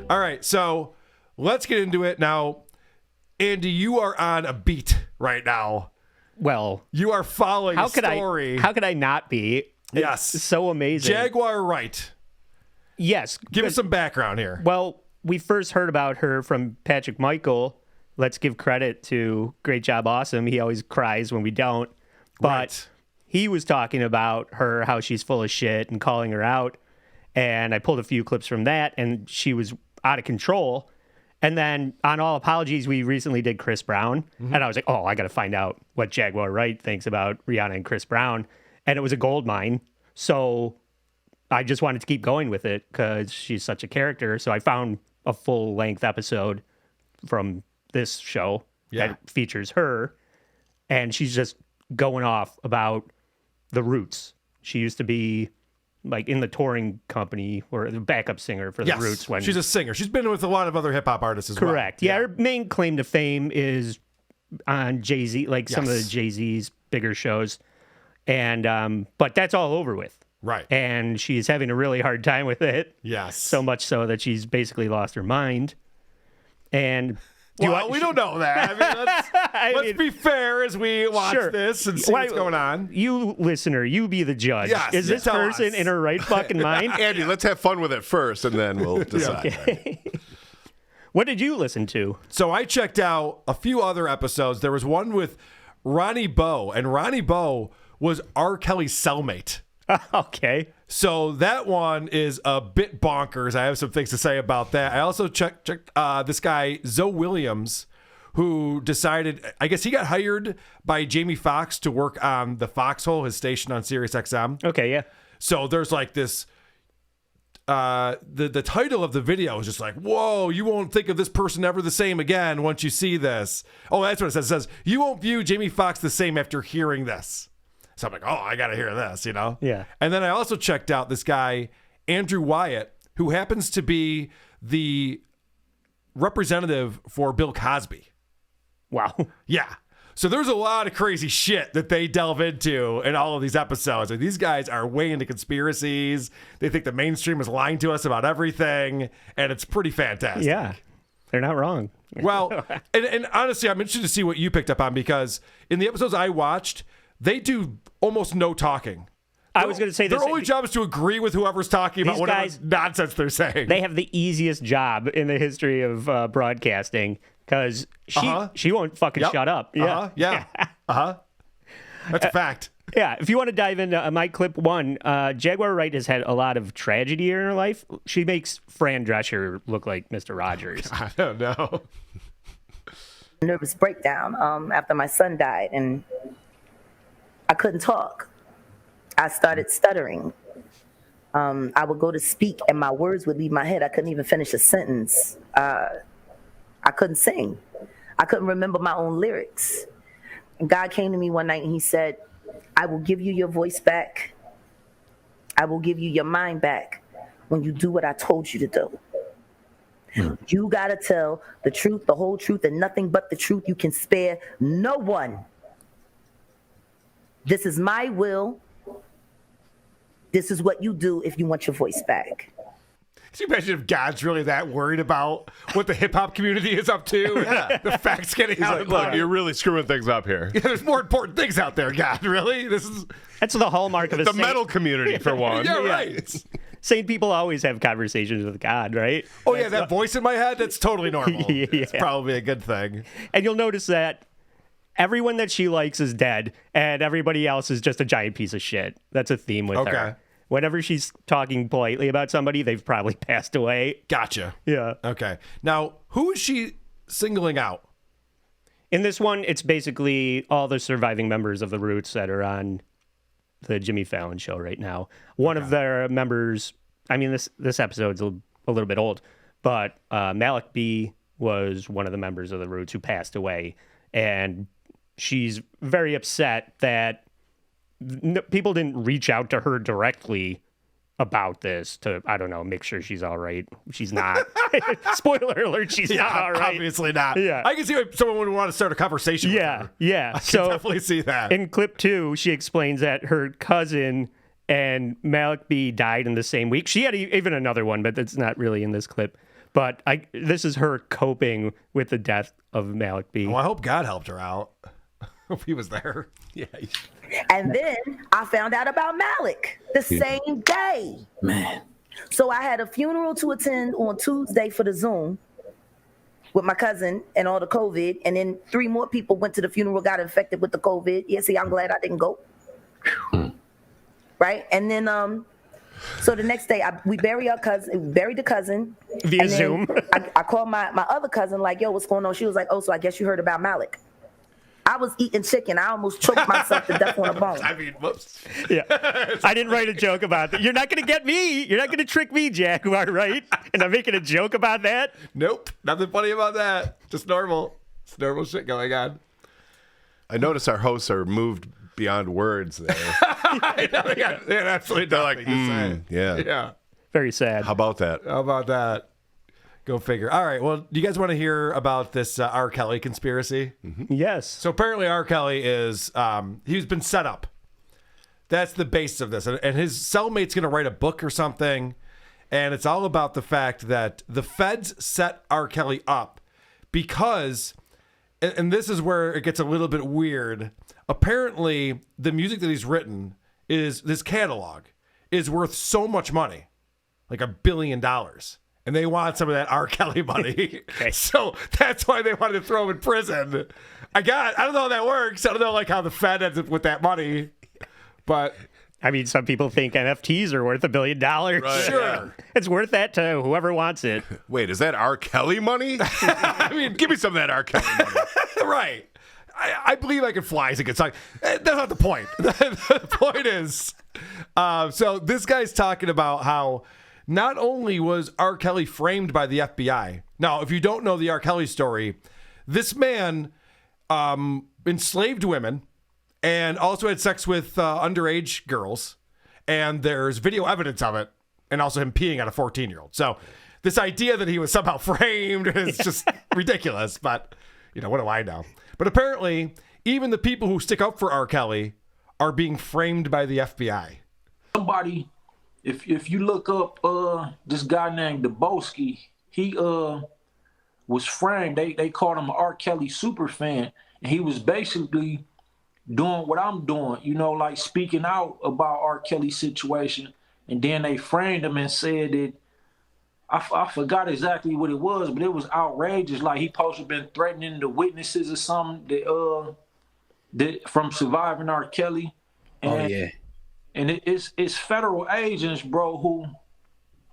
All right, so let's get into it now. Andy, you are on a beat right now. Well, you are following a story. How could I not be? Yes. It's so amazing. Jaguar Wright. Yes. Give us some background here. Well, we first heard about her from Patrick Michael. Let's give credit to Great Job Awesome. He always cries when we don't. But he was talking about her, how she's full of shit and calling her out. And I pulled a few clips from that, and she was out of control. And then on All Apologies, we recently did Chris Brown. Mm-hmm. And I was like, I got to find out what Jaguar Wright thinks about Rihanna and Chris Brown. And it was a gold mine. So I just wanted to keep going with it because she's such a character. So I found a full-length episode from this show that features her. And she's just going off about the Roots. She used to be like in the touring company or the backup singer for the Roots. When she's a singer. She's been with a lot of other hip hop artists as well. Correct. Yeah, her main claim to fame is on Jay-Z, like some of the Jay-Z's bigger shows. And but that's all over with. Right. And she's having a really hard time with it. Yes. So much so that she's basically lost her mind. And we don't know that. I mean, let's be fair as we watch this and see what's going on. You, listener, you be the judge. Yes, is this person in her right fucking mind? Andy, let's have fun with it first, and then we'll decide. Okay. What did you listen to? So I checked out a few other episodes. There was one with Ronnie Bow, and Ronnie Bow was R. Kelly's cellmate. Okay. So that one is a bit bonkers. I have some things to say about that. I also checked this guy, Zoe Williams, who decided, I guess he got hired by Jamie Foxx to work on the Foxhole, his station on Sirius XM. Okay, yeah. So there's like this, the title of the video is just like, whoa, you won't think of this person ever the same again once you see this. Oh, that's what it says. It says, you won't view Jamie Foxx the same after hearing this. So I'm like, I got to hear this, you know? Yeah. And then I also checked out this guy, Andrew Wyatt, who happens to be the representative for Bill Cosby. Wow. Yeah. So there's a lot of crazy shit that they delve into in all of these episodes. And these guys are way into conspiracies. They think the mainstream is lying to us about everything. And it's pretty fantastic. Yeah. They're not wrong. Well, and honestly, I'm interested to see what you picked up on, because in the episodes I watched, they do almost no talking. I was going to say this. Their only job is to agree with whoever's talking about whatever nonsense they're saying. They have the easiest job in the history of broadcasting, because she won't fucking shut up. Yeah. That's a fact. Yeah. If you want to dive into my clip one, Jaguar Wright has had a lot of tragedy in her life. She makes Fran Drescher look like Mr. Rogers. I don't know. Nervous breakdown after my son died, and I couldn't talk. I started stuttering. I would go to speak and my words would leave my head. I couldn't even finish a sentence. I couldn't sing. I couldn't remember my own lyrics. And God came to me one night and he said, I will give you your voice back. I will give you your mind back when you do what I told you to do. You got to tell the truth, the whole truth, and nothing but the truth. You can spare no one. This is my will. This is what you do if you want your voice back. Can you imagine if God's really that worried about what the hip-hop community is up to? Yeah. The facts getting out. Like, look, you're really screwing things up here. Yeah, there's more important things out there, God. Really? That's the hallmark of the metal community, for one. Yeah, right. Sane people always have conversations with God, right? Oh, yeah, that voice in my head, that's totally normal. It's probably a good thing. And you'll notice that everyone that she likes is dead, and everybody else is just a giant piece of shit. That's a theme with her. Whenever she's talking politely about somebody, they've probably passed away. Gotcha. Yeah. Okay. Now, who is she singling out? In this one, it's basically all the surviving members of the Roots that are on the Jimmy Fallon show right now. One of their members, I mean, this episode's a little bit old, but Malik B was one of the members of the Roots who passed away. And she's very upset that people didn't reach out to her directly about this to, I don't know, make sure she's all right. She's not. Spoiler alert, she's not all right. Obviously not. Yeah. I can see why someone would want to start a conversation with her. Yeah. I can definitely see that. In clip 2, she explains that her cousin and Malik B died in the same week. She had even another one, but that's not really in this clip. But this is her coping with the death of Malik B. Well, I hope God helped her out. Hope he was there. Yeah. And then I found out about Malik the same day. Man. So I had a funeral to attend on Tuesday for the Zoom with my cousin and all the COVID. And then 3 more people went to the funeral, got infected with the COVID. Yeah, see, I'm glad I didn't go. Right? And then so the next day we buried the cousin. Via Zoom. I called my other cousin, like, yo, what's going on? She was like, oh, so I guess you heard about Malik. I was eating chicken. I almost choked myself to death on a bone. I mean, whoops. Yeah. I didn't write a joke about that. You're not going to get me. You're not going to trick me, Jaguar, right? And I'm making a joke about that? Nope. Nothing funny about that. Just normal. It's normal shit going on. I notice our hosts are moved beyond words there. I know, they had absolutely They're nothing like, to say. yeah. Yeah. Very sad. How about that? How about that? Go figure. All right. Well, do you guys want to hear about this R. Kelly conspiracy? Yes. So apparently R. Kelly is, he's been set up. That's the basis of this. And his cellmate's going to write a book or something. And it's all about the fact that the feds set R. Kelly up because, and this is where it gets a little bit weird. Apparently, the music that he's written this catalog is worth so much money, like $1 billion. And they want some of that R. Kelly money. Okay. So that's why they wanted to throw him in prison. I don't know how that works. I don't know like how the Fed ends up with that money. But I mean, some people think NFTs are worth $1 billion. Right. sure. It's worth that to whoever wants it. Wait, is that R. Kelly money? I mean, give me some of that R. Kelly money. Right. I believe I can fly as a good song. That's not the point. The point is, so this guy's talking about how not only was R. Kelly framed by the FBI. Now, if you don't know the R. Kelly story, this man enslaved women and also had sex with underage girls. And there's video evidence of it. And also him peeing on a 14-year-old. So this idea that he was somehow framed is just ridiculous. But, what do I know? But apparently, even the people who stick up for R. Kelly are being framed by the FBI. Somebody, if you look up this guy named Dubowski, he was framed. They called him an R. Kelly super fan, and he was basically doing what I'm doing, like speaking out about R. Kelly's situation. And then they framed him and said that I forgot exactly what it was, but it was outrageous. Like he supposed to have been threatening the witnesses or something that from surviving R. Kelly. And, And it's federal agents, bro, who,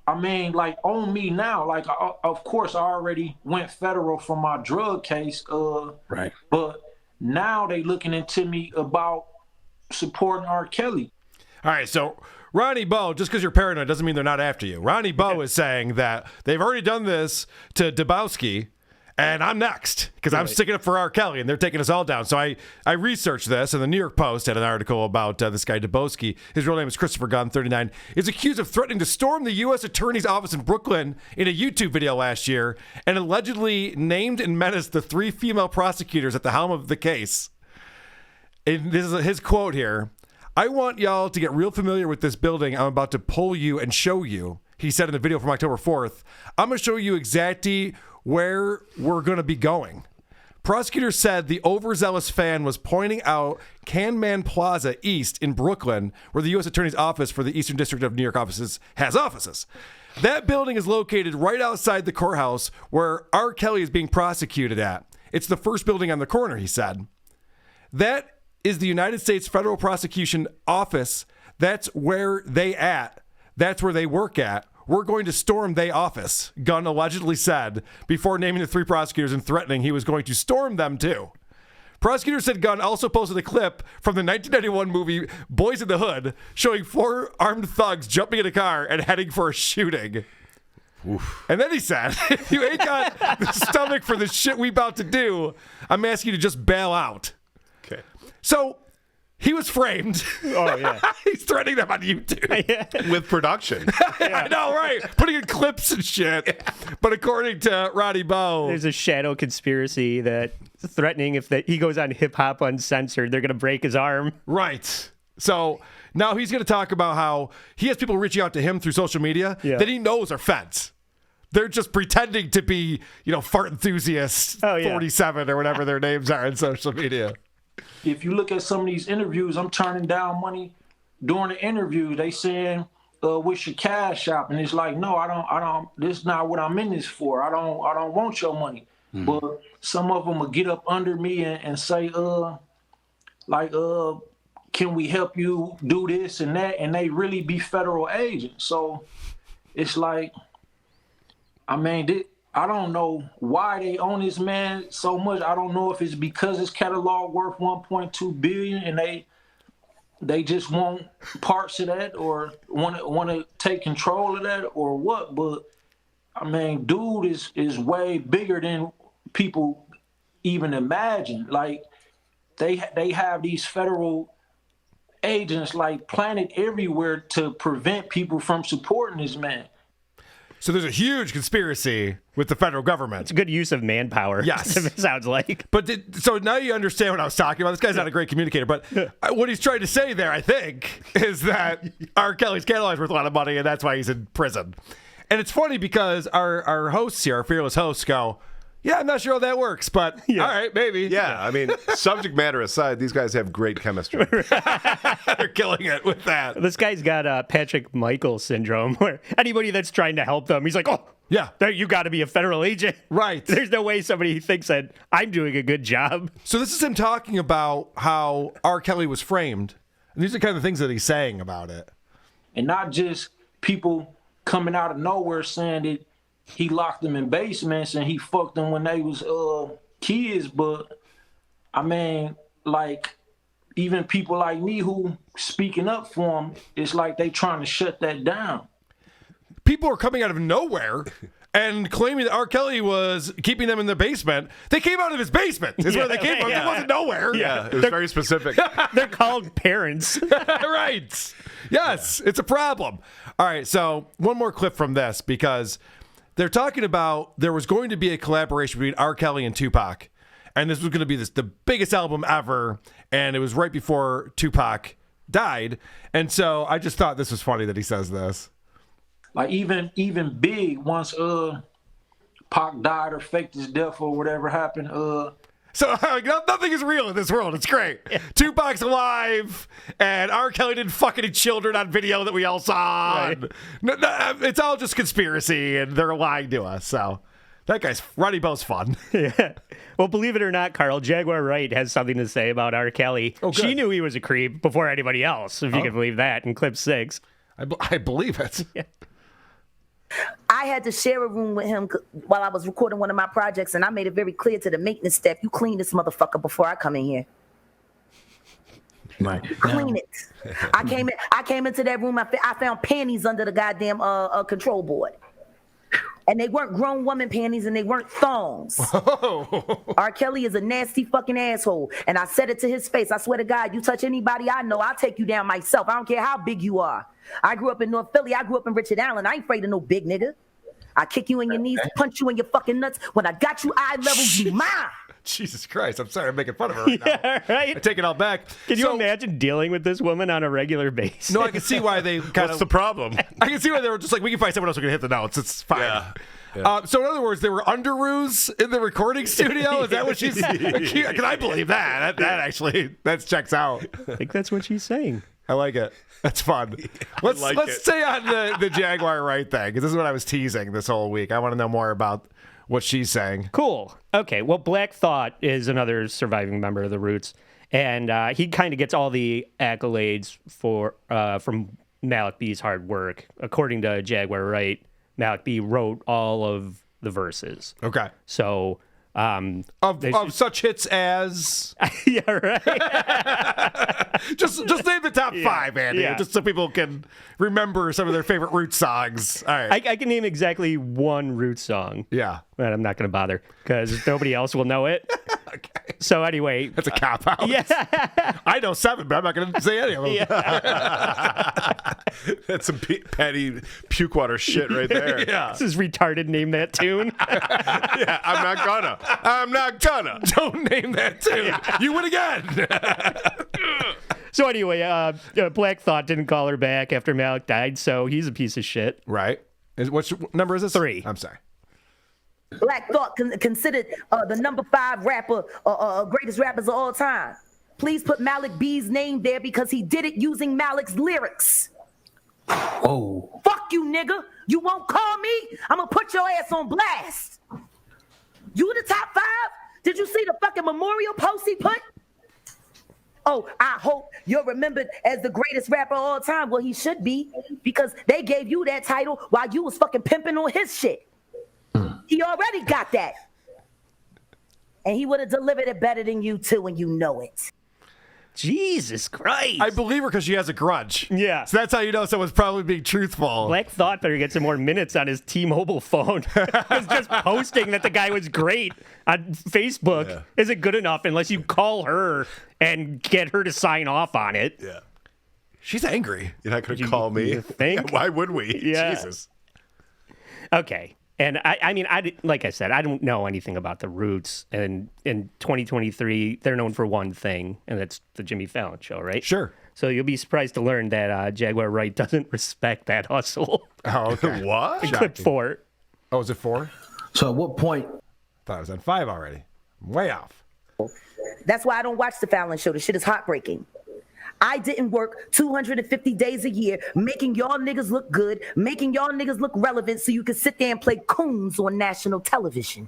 I mean, like on me now. Like, of course, I already went federal for my drug case. Right. But now they looking into me about supporting R. Kelly. All right, so Ronnie Bo, just because you're paranoid doesn't mean they're not after you. Ronnie Bo is saying that they've already done this to Dubowski, and I'm next because I'm sticking up for R. Kelly, and they're taking us all down. So I researched this, and the New York Post had an article about this guy Dubowski. His real name is Christopher Gunn, 39. Is accused of threatening to storm the U.S. Attorney's office in Brooklyn in a YouTube video last year, and allegedly named and menaced the 3 female prosecutors at the helm of the case. And this is his quote here. "I want y'all to get real familiar with this building I'm about to pull you and show you," he said in the video from October 4th. "I'm going to show you exactly where we're going to be going." Prosecutors said the overzealous fan was pointing out Canman Plaza East in Brooklyn, where the U.S. Attorney's Office for the Eastern District of New York has offices. That building is located right outside the courthouse where R. Kelly is being prosecuted at. It's the first building on the corner, he said. That is the United States Federal Prosecution Office. That's where they at. That's where they work at. We're going to storm they office, Gunn allegedly said, before naming the 3 prosecutors and threatening he was going to storm them too. Prosecutors said Gunn also posted a clip from the 1991 movie Boys in the Hood showing 4 armed thugs jumping in a car and heading for a shooting. Oof. And then he said, "If you ain't got the stomach for the shit we about to do, I'm asking you to just bail out." Okay. So he was framed. Oh, yeah. He's threatening them on YouTube. With production. I know, right? Putting in clips and shit. But according to Ronnie Bo, There's a shadow conspiracy that threatening if he goes on Hip Hop Uncensored, they're going to break his arm. right. So now he's going to talk about how he has people reaching out to him through social media that he knows are feds. they're just pretending to be, fart enthusiasts 47 or whatever their names are on social media. If you look at some of these interviews, I'm turning down money during the interview. They saying, what's your cash app? And it's like, no, I don't, this is not what I'm in this for. I don't want your money. But some of them will get up under me and say, can we help you do this and that? And they really be federal agents. So it's like, I don't know why they own this man so much. I don't know if it's because his catalog worth $1.2 billion and they just want parts of that or want to take control of that or what. But dude is way bigger than people even imagine. Like they have these federal agents like planted everywhere to prevent people from supporting this man. So there's a huge conspiracy with the federal government. It's a good use of manpower. Yes. It sounds like. But so now you understand what I was talking about. This guy's not a great communicator, but what he's trying to say there, I think, is that R. Kelly's catalog is worth a lot of money, and that's why he's in prison. And it's funny because our hosts here, our fearless hosts, go, yeah, I'm not sure how that works, but all right, maybe. Yeah, subject matter aside, these guys have great chemistry. They're killing it with that. This guy's got Patrick Michael syndrome, where anybody that's trying to help them, he's like, oh, yeah, you got to be a federal agent. Right. There's no way somebody thinks that I'm doing a good job. So this is him talking about how R. Kelly was framed. And these are kind of the things that he's saying about it. And not just people coming out of nowhere saying that he locked them in basements and he fucked them when they was kids, but even people like me who speaking up for him, it's like they trying to shut that down. People are coming out of nowhere and claiming that R. Kelly was keeping them in the basement. They came out of his basement is where they came from. It wasn't nowhere. Yeah, it was very specific. They're called parents. Right. Yes, it's a problem. All right, so one more clip from this because they're talking about there was going to be a collaboration between R. Kelly and Tupac, and this was going to be the biggest album ever, and it was right before Tupac died. And so I just thought this was funny that he says this. Like even Big, once Pac died or faked his death or whatever happened, So nothing is real in this world. It's great. Tupac's alive, and R. Kelly didn't fuck any children on video that we all saw. Right. No, it's all just conspiracy, and they're lying to us. So that guy's Ronnie Bo's fun. Yeah. Well, believe it or not, Carl, Jaguar Wright has something to say about R. Kelly. Oh, good. She knew he was a creep before anybody else, if you can believe that, in clip 6. I believe it. Yeah. I had to share a room with him while I was recording one of my projects, and I made it very clear to the maintenance staff, you clean this motherfucker before I come in here. Right. Clean it. I came into that room, I found panties under the goddamn control board. And they weren't grown woman panties and they weren't thongs. R. Kelly is a nasty fucking asshole. And I said it to his face. I swear to God, you touch anybody I know, I'll take you down myself. I don't care how big you are. I grew up in North Philly. I grew up in Richard Allen. I ain't afraid of no big nigga. I kick you in your knees, punch you in your fucking nuts. When I got you eye level, you mine. Jesus Christ. I'm sorry I'm making fun of her right now. Yeah, right? I take it all back. Can you imagine dealing with this woman on a regular basis? No, I can see why they kind What's the problem? I can see why they were just like, we can find someone else who can hit the notes. It's fine. Yeah. So in other words, there were underoos in the recording studio? Is that what she's... Can I believe that? That actually, that checks out. I think that's what she's saying. I like it. That's fun. Let's stay on the Jaguar Wright thing, because this is what I was teasing this whole week. I want to know more about what she's saying. Cool. Okay. Well, Black Thought is another surviving member of the Roots, and he kind of gets all the accolades from Malik B's hard work. According to Jaguar Wright, Malik B wrote all of the verses. Okay. So of such hits as yeah, right. just name the top 5, Andy, just so people can remember some of their favorite Roots songs. All right, I can name exactly one Roots song. Yeah, but I'm not going to bother because nobody else will know it. Okay. So anyway, that's a cop out. Yeah, I know 7, but I'm not going to say any of them. Yeah. That's some petty puke water shit right there. Yeah, this is retarded. Name that tune. Yeah, I'm not gonna. Don't name that tune. You win again. So anyway, Black Thought didn't call her back after Malik died, so he's a piece of shit. Right. What number is this? 3. I'm sorry. Black Thought considered the number 5 rapper, greatest rappers of all time. Please put Malik B's name there because he did it using Malik's lyrics. Oh. Fuck you, nigga. You won't call me? I'm gonna put your ass on blast. You the top 5? Did you see the fucking memorial post he put? Oh, I hope you're remembered as the greatest rapper of all time. Well, he should be, because they gave you that title while you was fucking pimping on his shit. He already got that. And he would have delivered it better than you too, and you know it. Jesus Christ. I believe her because she has a grudge. Yeah. So that's how you know someone's probably being truthful. Black Thought better get some more minutes on his T-Mobile phone. Because just posting that the guy was great on Facebook isn't good enough unless you call her and get her to sign off on it. Yeah. She's angry. You're not going to call me? You think? Why would we? Yeah. Jesus. Okay. And I mean, like I said, I don't know anything about the Roots. And in 2023, they're known for one thing, and that's the Jimmy Fallon Show, right? Sure. So you'll be surprised to learn that Jaguar Wright doesn't respect that hustle. Oh, okay. What? Clip 4. Oh, is it 4? So at what point? Thought it was on 5 already. I'm way off. That's why I don't watch the Fallon Show. The shit is heartbreaking. I didn't work 250 days a year making y'all niggas look good, making y'all niggas look relevant so you could sit there and play coons on national television.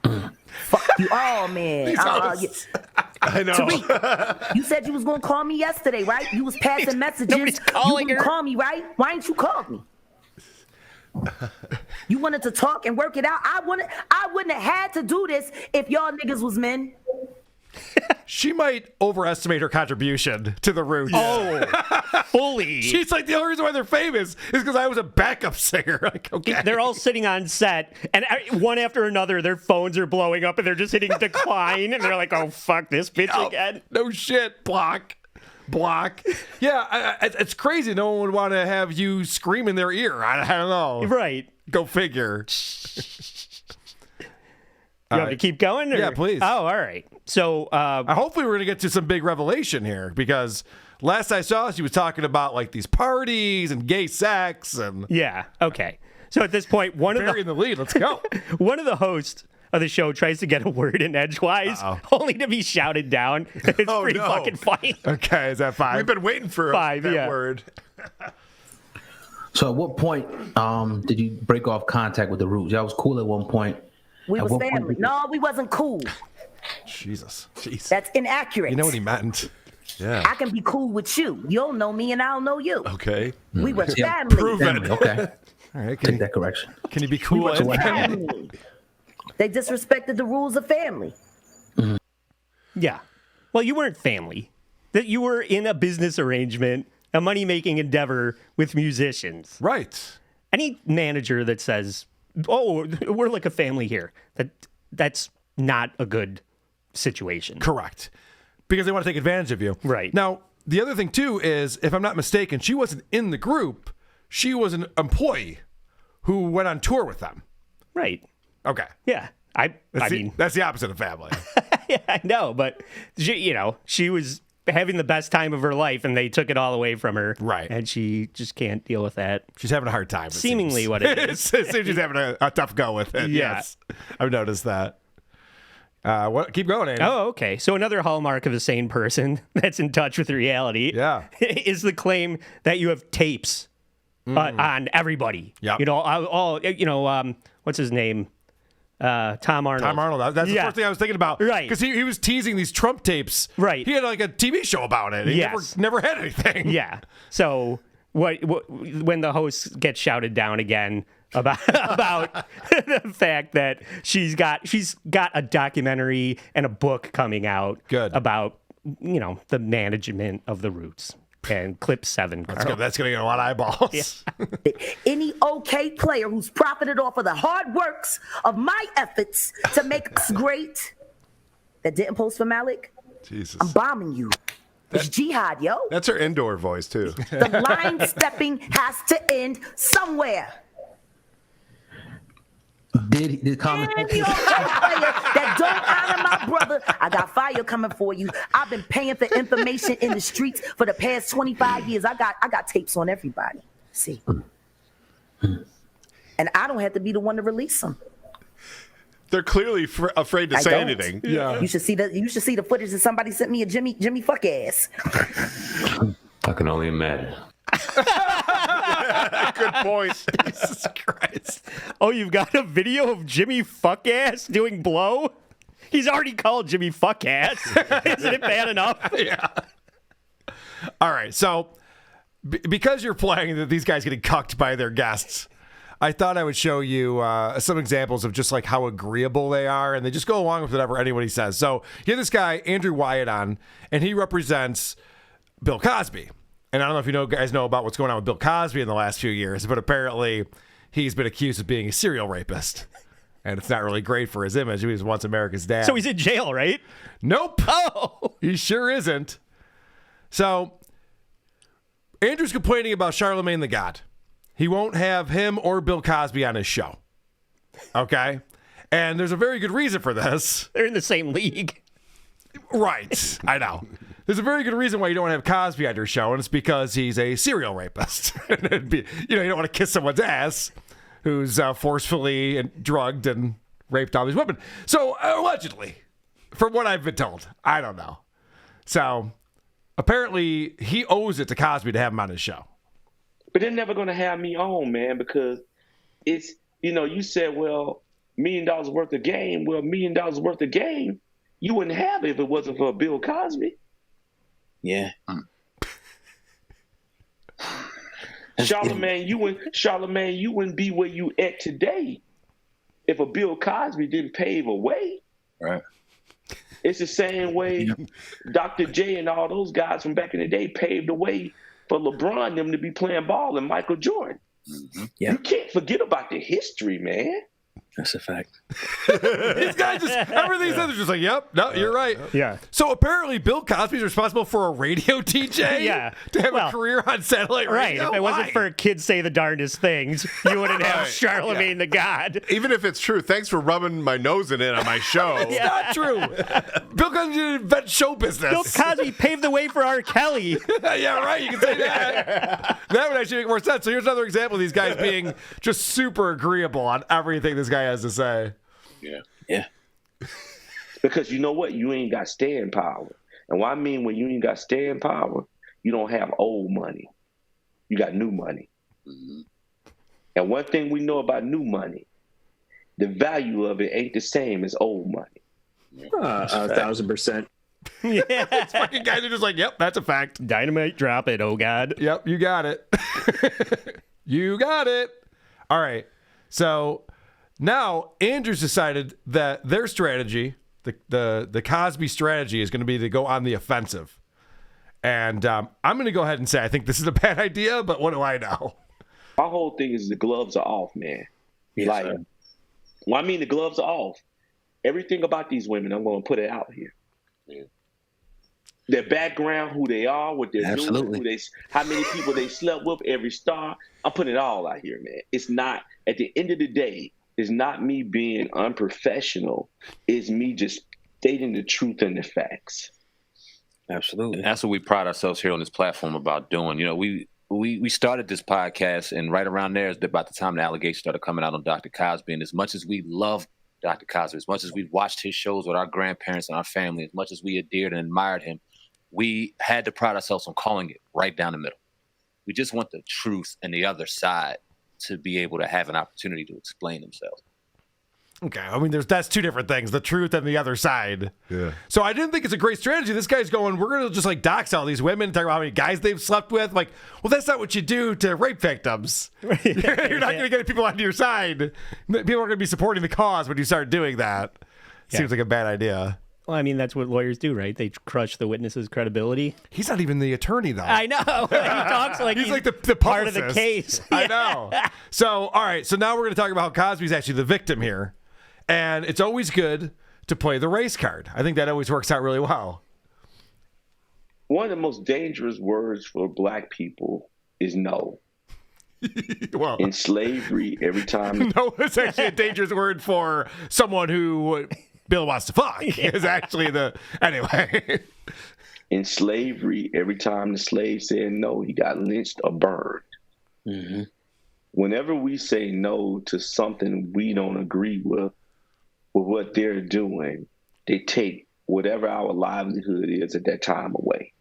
Fuck you. Oh, man. I know. Tariq, you said you was going to call me yesterday, right? You was passing messages. Nobody's calling you her. Call me, right? Why ain't you called me? You wanted to talk and work it out. I wouldn't have had to do this if y'all niggas was men. She might overestimate her contribution to the Roots. Oh, fully. She's like, the only reason why they're famous is because I was a backup singer. Like, okay. They're all sitting on set, and one after another, their phones are blowing up, and they're just hitting decline, and they're like, oh, fuck this bitch again. No shit. Block. Yeah, it's crazy. No one would want to have you scream in their ear. I don't know. Right. Go figure. You want me to keep going? Or? Yeah, please. Oh, all right. So, hopefully we're going to get to some big revelation here, because last I saw, she was talking about like these parties and gay sex and yeah, okay. So at this point, burying the lead. Let's go. one of the hosts of the show tries to get a word in edgewise, only to be shouted down. It's pretty fucking funny. Okay, is that 5? We've been waiting for 5, that yeah. word. So at what point did you break off contact with the Roots? Y'all was cool at one point. We At was what point family. did you- No, we wasn't cool. Jesus. Jeez. That's inaccurate. You know what he meant. Yeah. I can be cool with you. You'll know me and I'll know you. Okay. We were Yeah, family. prove it. Family, okay. All right, Take that correction. can you be cool? So what happened? Family. They disrespected the rules of family. Yeah. Well, you weren't family. That you were in a business arrangement, a money-making endeavor with musicians. Right. Any manager that says, "Oh, we're like a family here," that's not a good situation. Correct. Because they want to take advantage of you. Right. Now, the other thing, too, is, if I'm not mistaken, she wasn't in the group. She was an employee who went on tour with them. Right. Okay. Yeah. I mean, that's the opposite of family. yeah, I know, but she was having the best time of her life, and they took it all away from her. Right. And she just can't deal with that. She's having a hard time. Seemingly seems. what it is. It seems she's having a tough go with it. Yeah. Yes. I've noticed that. Keep going, Andy. Oh, okay. So another hallmark of a sane person that's in touch with reality is the claim that you have tapes on everybody. Yep. What's his name? Tom Arnold. Tom Arnold. That's the first thing I was thinking about. Right. Because he was teasing these Trump tapes. Right. He had like a TV show about it. He never had anything. Yeah. So what when the host gets shouted down again about the fact that she's got a documentary and a book coming out about the management of the Roots. And clip 7. That's going to get a lot of eyeballs. Yeah. Any okay player who's profited off of the hard works of my efforts to make us great that didn't post for Malik, Jesus. I'm bombing you. It's jihad, yo. That's her indoor voice, too. The line stepping has to end somewhere. Did comment? Any okay player that don't honor my brother, I got fire coming for you. I've been paying for information in the streets for the past 25 years. I got tapes on everybody. See, And I don't have to be the one to release them. They're clearly afraid to I say don't. anything. Yeah. You should see the footage that somebody sent me of Jimmy fuck ass. I can only imagine. Good point. Jesus Christ. Oh, you've got a video of Jimmy Fuckass doing blow? He's already called Jimmy Fuckass. Isn't it bad enough? Yeah. All right. So, because you're playing that these guys getting cucked by their guests, I thought I would show you some examples of just like how agreeable they are, and they just go along with whatever anybody says. So, you have this guy, Andrew Wyatt, on, and he represents Bill Cosby. And I don't know if you guys know about what's going on with Bill Cosby in the last few years, but apparently he's been accused of being a serial rapist. And it's not really great for his image. He was once America's dad. So he's in jail, right? Nope. Oh. He sure isn't. So, Andrew's complaining about Charlemagne the God. He won't have him or Bill Cosby on his show. Okay? And there's a very good reason for this. They're in the same league. Right. I know. There's a very good reason why you don't have Cosby on your show, and it's because he's a serial rapist. You don't want to kiss someone's ass who's forcefully drugged and raped all these women. So, allegedly, from what I've been told, I don't know. So, apparently, he owes it to Cosby to have him on his show. But they're never going to have me on, man, because it's, you said, well, $1 million worth of game. Well, $1 million worth of game, you wouldn't have it if it wasn't for Bill Cosby. Yeah. Charlemagne, you wouldn't be where you at today if a Bill Cosby didn't pave a way. Right. It's the same way Dr. J and all those guys from back in the day paved the way for LeBron and them to be playing ball and Michael Jordan. Mm-hmm. Yeah. You can't forget about the history, man. That's a fact. These guys everything says is just like, yep, no, you're right. Yeah. So apparently Bill Cosby's responsible for a radio DJ Yeah. to have Well, a career on satellite Right. radio. If it wasn't for kids say the darndest things, you wouldn't have Charlemagne the God. Even if it's true, thanks for rubbing my nose in it on my show. It's not true. Bill Cosby didn't invent show business. Bill Cosby paved the way for R. Kelly. Yeah, right. You can say that. That would actually make more sense. So here's another example of these guys being just super agreeable on everything this guy has to say. Yeah. Because you know what? You ain't got staying power. And what I mean when you ain't got staying power, you don't have old money. You got new money. Mm-hmm. And one thing we know about new money, the value of it ain't the same as old money. 1,000%. Yeah. These fucking guys are just like, yep, that's a fact. Dynamite, drop it, oh God. Yep, you got it. You got it. All right. So now Andrew's decided that their strategy, the Cosby strategy, is going to be to go on the offensive. And I'm going to go ahead and say I think this is a bad idea, but what do I know? My whole thing is the gloves are off, man. Yes, like, sir. well, I mean, the gloves are off. Everything about these women, I'm going to put it out here. Yeah. Their background, who they are, what they're Absolutely. doing, how many people they slept with, every star. I'm putting it all out here, man. It's not, at the end of the day, it's not me being unprofessional. It's me just stating the truth and the facts. Absolutely. That's what we pride ourselves here on this platform about doing. We started this podcast, and right around there is about the time the allegations started coming out on Dr. Cosby. And as much as we love Dr. Cosby, as much as we watched his shows with our grandparents and our family, as much as we admired and admired him, we had to pride ourselves on calling it right down the middle. We just want the truth and the other side to be able to have an opportunity to explain themselves. Okay, I mean, that's two different things, the truth and the other side. Yeah. So I didn't think it's a great strategy. This guy's going, we're going to just like dox all these women, talk about how many guys they've slept with. Like, well, that's not what you do to rape victims. You're not going to get people onto your side. People are going to be supporting the cause when you start doing that. Seems like a bad idea. Well, I mean, that's what lawyers do, right? They crush the witness's credibility. He's not even the attorney, though. I know. He talks like he's like the part of the publicist. case. I know. So, all right. So now we're going to talk about how Cosby's actually the victim here. And it's always good to play the race card. I think that always works out really well. One of the most dangerous words for black people is no. Well, In slavery, every time no, it's actually a dangerous word for someone who Bill wants to fuck. Is actually anyway. in slavery, every time the slave said no, he got lynched or burned. Mm-hmm. whenever we say no to something we don't agree with what they're doing, they take whatever our livelihood is at that time away.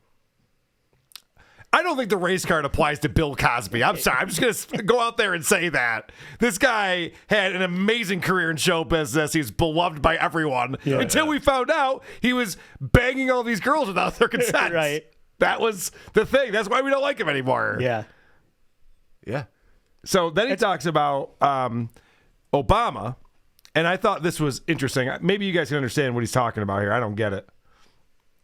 I don't think the race card applies to Bill Cosby. I'm sorry. I'm just going to go out there and say that. This guy had an amazing career in show business. He was beloved by everyone until we found out he was banging all these girls without their consent. Right. That was the thing. That's why we don't like him anymore. Yeah. Yeah. So then he talks about Obama, and I thought this was interesting. Maybe you guys can understand what he's talking about here. I don't get it.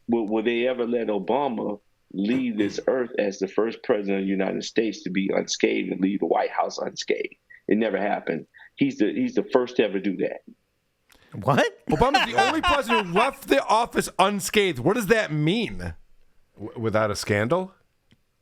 Will they ever let Obama leave this earth as the first president of the United States to be unscathed and leave the White House unscathed? It never happened. He's the first to ever do that. What? Obama's the only president who left the office unscathed. What does that mean? Without a scandal?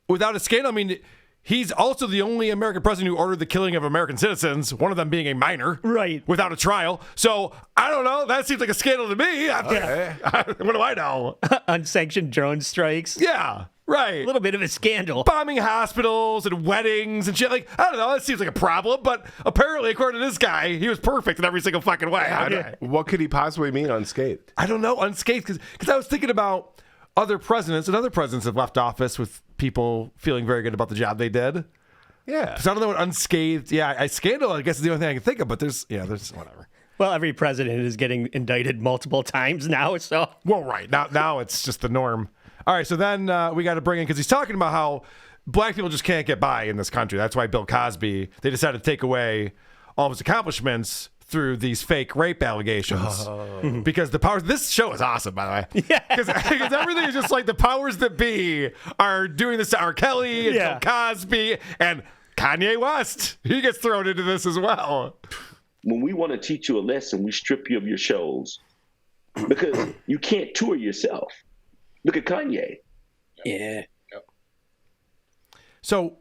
Without a scandal, I mean, he's also the only American president who ordered the killing of American citizens, one of them being a minor. Right. Without a trial. So, I don't know. That seems like a scandal to me. What do I know? Unsanctioned drone strikes. Yeah, right. A little bit of a scandal. Bombing hospitals and weddings and shit. Like, I don't know. That seems like a problem. But apparently, according to this guy, he was perfect in every single fucking way. What could he possibly mean unscathed? I don't know. Unscathed. Because I was thinking about other presidents, and other presidents have left office with people feeling very good about the job they did. Yeah. So I don't know what unscathed. Yeah, I scandal, I guess, is the only thing I can think of, but there's whatever. Well, every president is getting indicted multiple times now, so. Well, right. Now it's just the norm. All right, so then we got to bring in, because he's talking about how black people just can't get by in this country. That's why Bill Cosby, they decided to take away all of his accomplishments through these fake rape allegations. Because the powers, this show is awesome, by the way. Yeah. Because everything is just like the powers that be are doing this to R. Kelly and Bill Cosby and Kanye West. He gets thrown into this as well. When we want to teach you a lesson, we strip you of your shows because you can't tour yourself. Look at Kanye. Yeah. So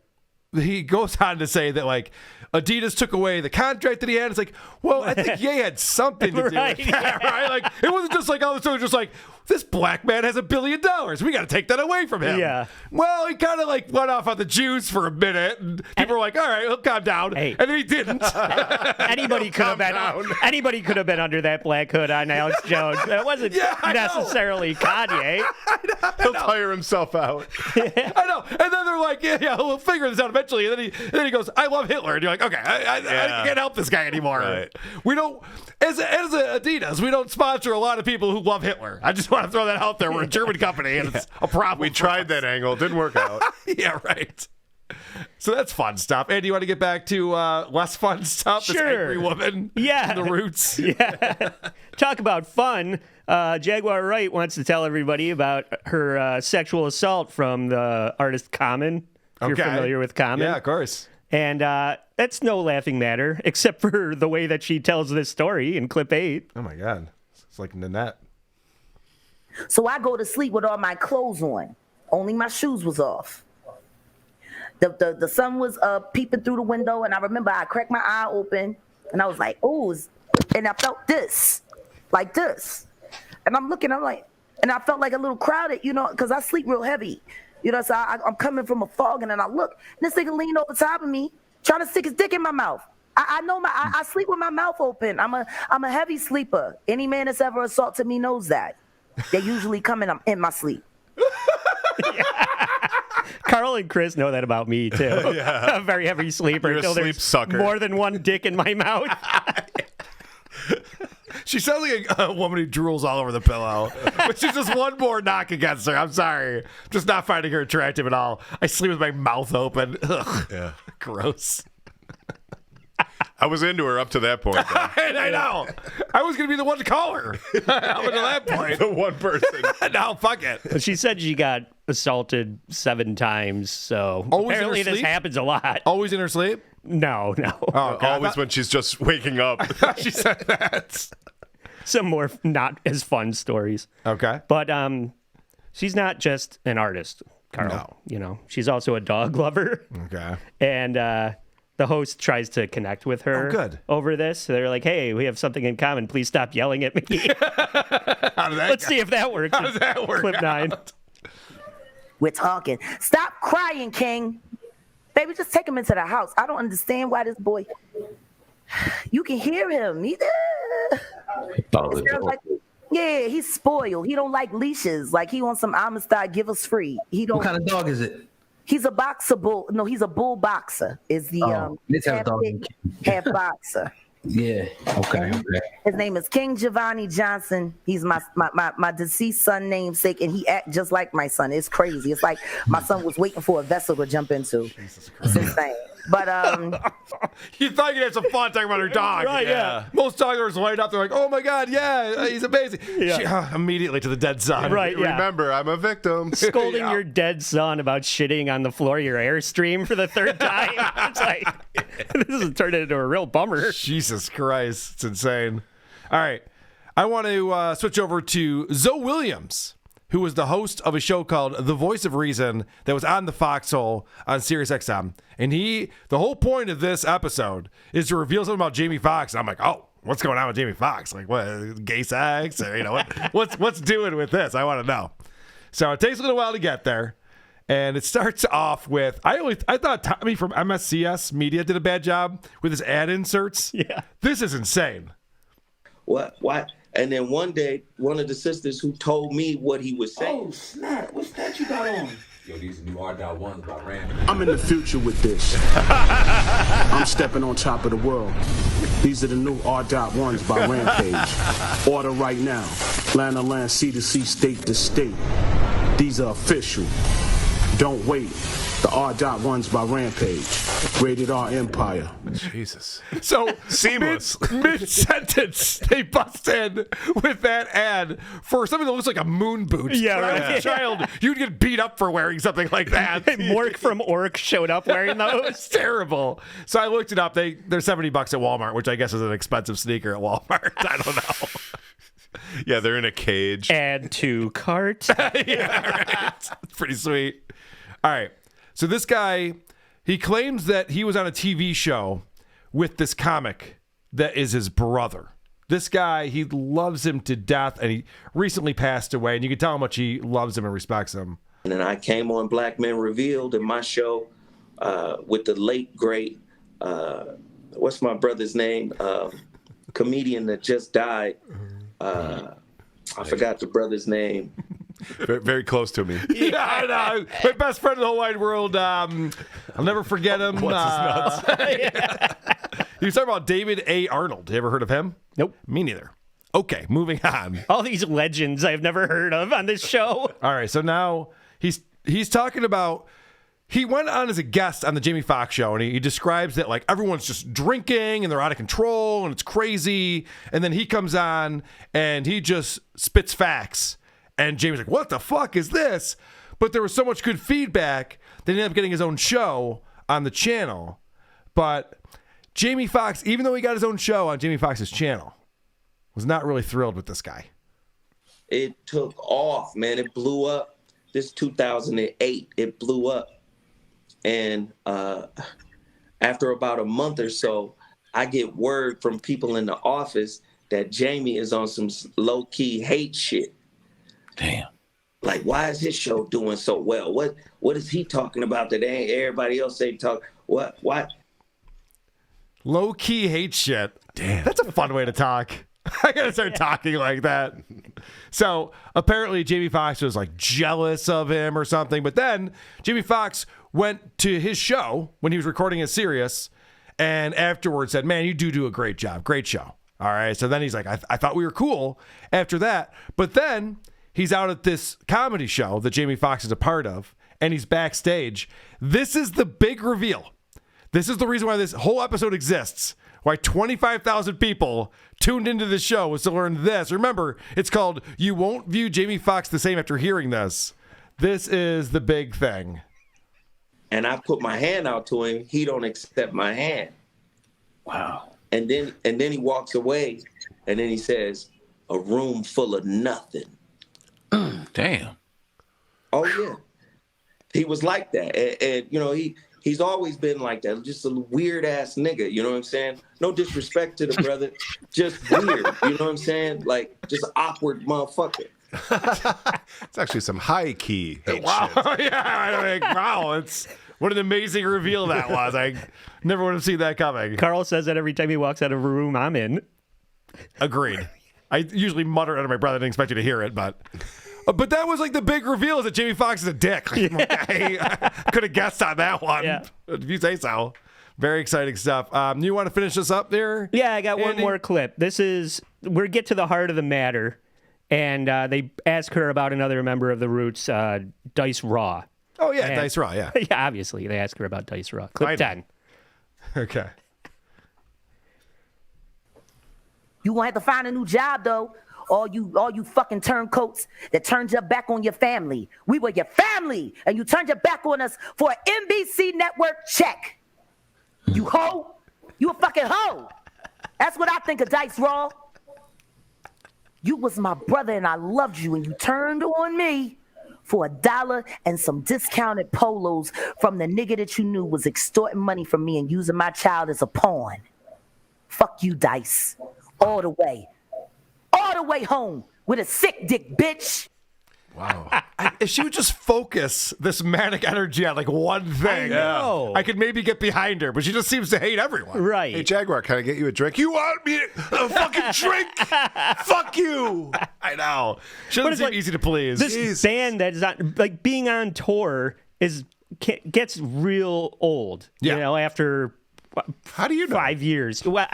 he goes on to say that, like, Adidas took away the contract that he had. It's like, well, I think Ye had something to do with that, right? Like, it wasn't just like all of a sudden just like, this black man has $1 billion. We got to take that away from him. Yeah. Well, he kind of like went off on the juice for a minute, and people were like, all right, he'll calm down. Hey. And then he didn't. Anybody could have been under that black hood on Alex Jones. It wasn't necessarily Kanye. He'll tire himself out. I know. And then they're like, yeah, we'll figure this out eventually. And then he goes, I love Hitler. And you're like, okay, I can't help this guy anymore. Right. We don't, as Adidas, we don't sponsor a lot of people who love Hitler. I just want to throw that out there. We're a German company, and it's a problem. We tried that angle. It didn't work out. Yeah, right. So that's fun stuff. Andy, you want to get back to less fun stuff? Sure. This angry woman. Yeah. The Roots. Yeah. Talk about fun. Jaguar Wright wants to tell everybody about her sexual assault from the artist Common. If you're familiar with Common. Yeah, of course. And that's no laughing matter, except for the way that she tells this story in clip 8. Oh, my God. It's like Nanette. So I go to sleep with all my clothes on. Only my shoes was off. The sun was peeping through the window, and I remember I cracked my eye open, and I was like, oh, and I felt this, like this. And I'm looking, I'm like, and I felt like a little crowded, because I sleep real heavy. So I'm coming from a fog, and then I look, and this nigga leaned over top of me, trying to stick his dick in my mouth. I know I sleep with my mouth open. I'm a heavy sleeper. Any man that's ever assaulted me knows that. They usually come in my sleep. Carl and Chris know that about me, too. Yeah. I'm a very heavy sleeper You're a until sleep there's sucker. more than one dick in my mouth. She sounds like a woman who drools all over the pillow. But she's just one more knock against her. I'm sorry. Just not finding her attractive at all. I sleep with my mouth open. Ugh. Yeah. Gross. I was into her up to that point. I know. I was going to be the one to call her. Up until that point. The one person. Now, fuck it. She said she got assaulted 7 times, so Always apparently in her this sleep? happens a lot. Always in her sleep? No. Oh, okay. Always when she's just waking up. She said that. Some more not as fun stories. Okay. But she's not just an artist, Carl. No. She's also a dog lover. Okay. And the host tries to connect with her over this. So they're like, hey, we have something in common. Please stop yelling at me. Let's see if that works. How does that work? Clip 9. We're talking. Stop crying, King. Baby, just take him into the house. I don't understand why this boy. You can hear him. It sounds like, yeah, he's spoiled. He don't like leashes. Like he wants some Amistad, give us free. He don't. What kind of dog is it? He's a boxer bull. No, he's a bull boxer. Is the half boxer. Yeah. Okay. His name is King Giovanni Johnson. He's my deceased son namesake, and he act just like my son. It's crazy. It's like my son was waiting for a vessel to jump into. It's insane. But you thought you'd have some fun talking about her dog. Right, yeah. Most dog owners light up. They're like, oh my God, yeah, he's amazing. Immediately to the dead son. Right, yeah. Remember, I'm a victim. Scolding your dead son about shitting on the floor of your Airstream for the third time. It's like, this has turned into a real bummer. Jesus Christ. It's insane. All right. I want to switch over to Zoe Williams, who was the host of a show called The Voice of Reason that was on the Foxhole on SiriusXM. And the whole point of this episode is to reveal something about Jamie Foxx. And I'm like, oh, what's going on with Jamie Foxx? Like, what, gay sex? Or, what's doing with this? I want to know. So it takes a little while to get there. And it starts off with, I thought Tommy from MSCS Media did a bad job with his ad inserts. Yeah. This is insane. What? And then one day, one of the sisters who told me what he was saying. Oh, snap. What's that you got on? Yo, these new R.1s by Randy. I'm in the future with this. I'm stepping on top of the world. These are the new R.1s by Rampage. Order right now. Land to land, sea to sea, state to state. These are official. Don't wait. The R.1s by Rampage. Rated R Empire. Jesus. So seamless. Mid-sentence, they bust in with that ad for something that looks like a moon boot. Yeah, when I was right. a child, you'd get beat up for wearing something like that. Mork from Orc showed up wearing those. It's terrible. So I looked it up. They're $70 at Walmart, which I guess is an expensive sneaker at Walmart. I don't know. Yeah, they're in a cage. Add to cart. Yeah, right. It's pretty sweet. All right. So this guy, he claims that he was on a TV show with this comic that is his brother. This guy, he loves him to death, and he recently passed away, and you can tell how much he loves him and respects him. And then I came on Black Men Revealed in my show with the late, great, what's my brother's name? Comedian that just died. I forgot the brother's name. Very, very close to me. Yeah, I know. My best friend in the whole wide world. I'll never forget him. What's his nuts? He was talking about David A. Arnold. You ever heard of him? Nope. Me neither. Okay, moving on. All these legends I've never heard of on this show. All right, so now he's talking about, he went on as a guest on the Jamie Foxx show, and he describes that like everyone's just drinking and they're out of control and it's crazy. And then he comes on and he just spits facts. And Jamie's like, what the fuck is this? But there was so much good feedback that he ended up getting his own show on the channel. But Jamie Foxx, even though he got his own show on Jamie Foxx's channel, was not really thrilled with this guy. It took off, man. It blew up. This 2008, it blew up. And after about a month or so, I get word from people in the office that Jamie is on some low-key hate shit. Damn. Like, why is his show doing so well? What is he talking about that ain't everybody else ain't talk? What? Low key hate shit. Damn. That's a fun way to talk. I gotta start talking like that. So apparently Jamie Foxx was like jealous of him or something. But then Jamie Foxx went to his show when he was recording at Sirius and afterwards said, man, you do a great job. Great show. All right. So then he's like, I thought we were cool after that. But then he's out at this comedy show that Jamie Foxx is a part of, and he's backstage. This is the big reveal. This is the reason why this whole episode exists. Why 25,000 people tuned into the show was to learn this. Remember, it's called You Won't View Jamie Foxx the Same After Hearing This. This is the big thing. And I put my hand out to him. He don't accept my hand. Wow. And then he walks away, and then he says, a room full of nothing. Damn. Oh, yeah. He was like that. And you know, he's always been like that. Just a weird-ass nigga, you know what I'm saying? No disrespect to the brother. Just weird, you know what I'm saying? Like, just awkward motherfucker. It's actually some high-key hate Wow. shit. Yeah, I mean, wow. What an amazing reveal that was. I never would have seen that coming. Carl says that every time he walks out of a room I'm in. Agreed. I usually mutter it under my breath. I didn't expect you to hear it, but that was like the big reveal is that Jamie Foxx is a dick. Okay. Could have guessed on that one. Yeah. If you say so. Very exciting stuff. You want to finish this up there? Yeah, I got one more clip. We get to the heart of the matter, and they ask her about another member of the Roots, Dice Raw. Oh, yeah, Dice Raw, yeah. Yeah, obviously, they ask her about Dice Raw. Clip 10. Okay. You gonna have to find a new job though. All you fucking turncoats that turned your back on your family. We were your family, and you turned your back on us for an NBC network check. You hoe. You a fucking hoe. That's what I think of Dice Raw. You was my brother and I loved you, and you turned on me for $1 and some discounted polos from the nigga that you knew was extorting money from me and using my child as a pawn. Fuck you, Dice. All the way. All the way home with a sick dick, bitch. Wow. If she would just focus this manic energy on like one thing, I could maybe get behind her, but she just seems to hate everyone. Right. Hey, Jaguar, can I get you a drink? You want me a fucking drink? Fuck you. I know. She doesn't seem easy to please. This band that is not, like, being on tour gets real old. Yeah. You know, after how do you know? 5 years. Well,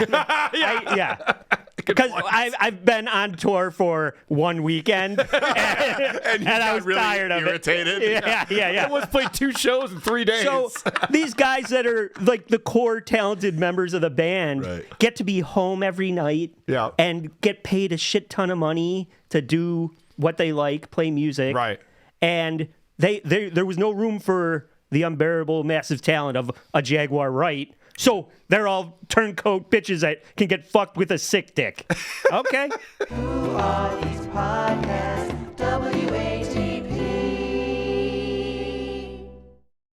because I've been on tour for one weekend, and I was really tired of irritated. it. Yeah. I once played 2 shows in 3 days. So these guys that are like the core talented members of the band get to be home every night and get paid a shit ton of money to do what they like, play music. Right. And there was no room for the unbearable massive talent of a Jaguar Wright. So they're all turncoat bitches that can get fucked with a sick dick. Okay. Who are these podcasts?